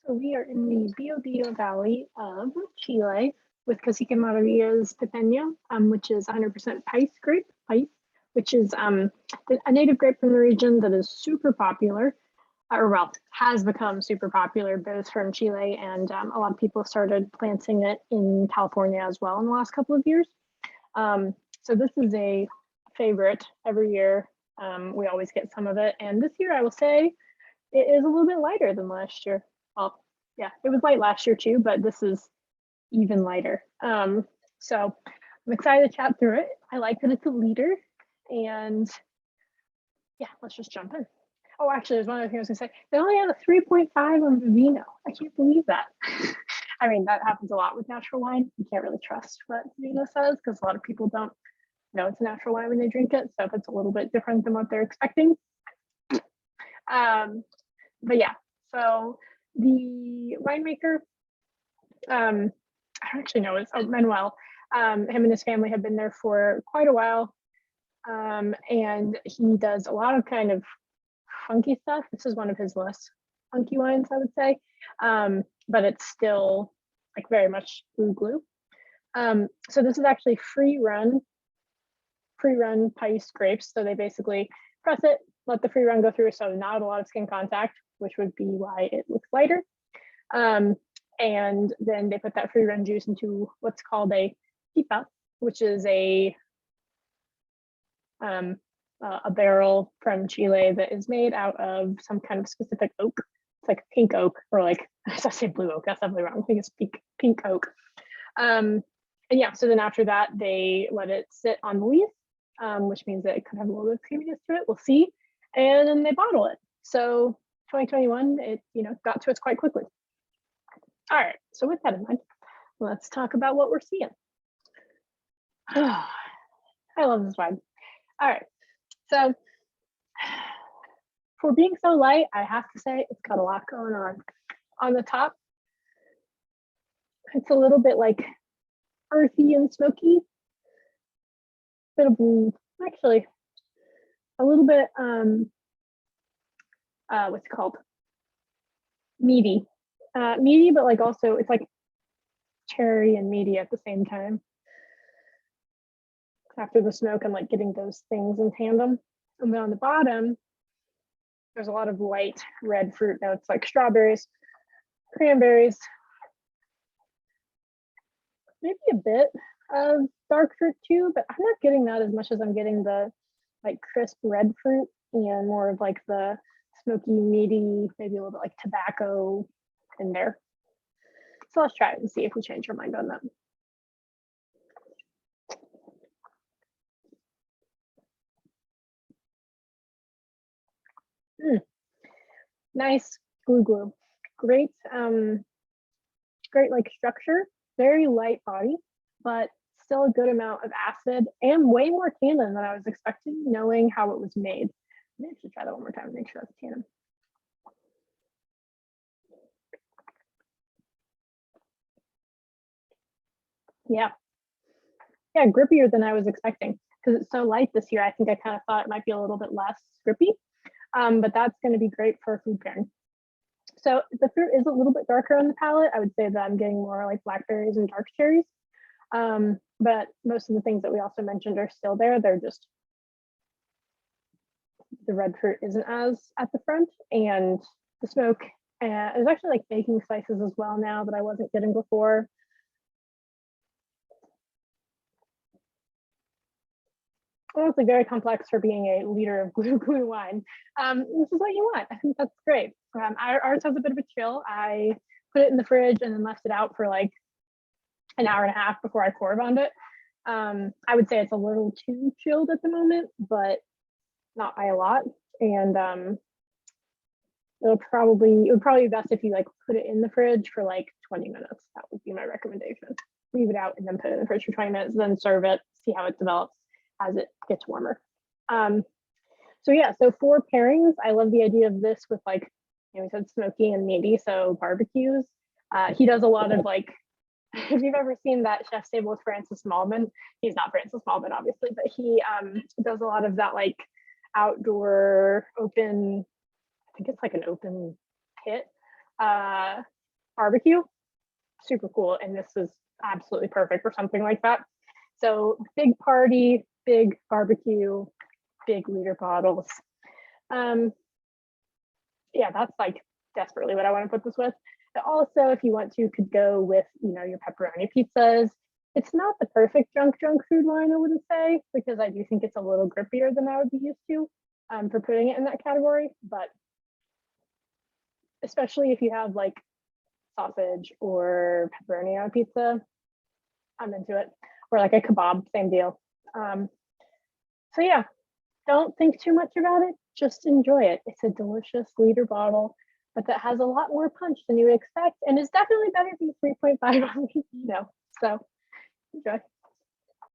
So we are in the Bio Valley of Chile with Cacique Maravilla's Pipeño, which is 100% Pais grape, Pais, which is a native grape from the region that is super popular, or well, has become super popular both from Chile and a lot of people started planting it in California as well in the last couple of years. So this is a favorite every year. We always get some of it. And this year I will say it is a little bit lighter than last year. Well, yeah, it was light last year too, but this is even lighter. So I'm excited to chat through it. I like that it's a liter, and yeah, let's just jump in. Oh, actually, there's one other thing I was gonna say. They only have a 3.5 on Vivino. I can't believe that. I mean, that happens a lot with natural wine. You can't really trust what Vivino says because a lot of people don't know it's a natural wine when they drink it. So if it's a little bit different than what they're expecting. But yeah, so the winemaker, I don't actually know, it's Manuel. Him and his family have been there for quite a while. And he does a lot of kind of funky stuff. This is one of his less funky wines, I would say. But it's still like very much glue. So this is actually free run Pais grapes. So they basically press it, let the free run go through. So not a lot of skin contact, which would be why it looks lighter. And then they put that free run juice into what's called a pipa, which is a barrel from Chile that is made out of some kind of specific oak. It's like pink oak, or like, I say blue oak, that's definitely wrong. I think it's pink oak. And yeah, so then after that, they let it sit on the leaf, which means that it could have a little bit of creaminess to it. We'll see. And then they bottle it. So 2021, it got to us quite quickly. All right, so with that in mind, let's talk about what we're seeing. I love this wine. All right, so for being so light, I have to say it's got a lot going on. On the top, it's a little bit like earthy and smoky, bit of blue, actually a little bit what's it called, meaty, but like also it's like cherry and meaty at the same time after the smoke and like getting those things in tandem. And then on the bottom, there's a lot of light red fruit notes like strawberries, cranberries, maybe a bit of dark fruit too, but I'm not getting that as much as I'm getting the like crisp red fruit and more of like the smoky, meaty, maybe a little bit like tobacco in there. So let's try it and see if we change our mind on that. Nice glue. Great, great like structure, very light body, but still a good amount of acid and way more tannin than I was expecting, knowing how it was made. Maybe I should try that one more time to make sure that's tannin. Yeah, grippier than I was expecting because it's so light this year. I think I kind of thought it might be a little bit less grippy, but that's going to be great for food pairing. So the fruit is a little bit darker on the palate. I would say that I'm getting more like blackberries and dark cherries, but most of the things that we also mentioned are still there. They're just, the red fruit isn't as at the front, and the smoke, there's actually like baking spices as well now that I wasn't getting before. Honestly, very complex for being a liter of glue wine. This is what you want. I think that's great. Ours has a bit of a chill. I put it in the fridge and then left it out for like an hour and a half before I coravonned it. I would say it's a little too chilled at the moment, but not by a lot. And it would probably be best if you like put it in the fridge for like 20 minutes. That would be my recommendation. Leave it out and then put it in the fridge for 20 minutes, then serve it, see how it develops as it gets warmer. So yeah, so for pairings, I love the idea of this with like, we said smoky and meaty, so barbecues. He does a lot of like, if you've ever seen that Chef's Table with Francis Mallman, he's not Francis Mallman obviously, but he does a lot of that like outdoor open, I think it's like an open pit barbecue, super cool. And this is absolutely perfect for something like that. So big party, big barbecue, big liter bottles. Yeah, that's like desperately what I want to put this with. But also, if you want to, could go with, you know, your pepperoni pizzas. It's not the perfect junk food wine, I wouldn't say, because I do think it's a little grippier than I would be used to for putting it in that category. But especially if you have like sausage or pepperoni on a pizza, I'm into it. Or like a kebab, same deal. So yeah, don't think too much about it. Just enjoy it. It's a delicious liter bottle, but that has a lot more punch than you would expect, and is definitely better than 3.5 on Vino. So enjoy.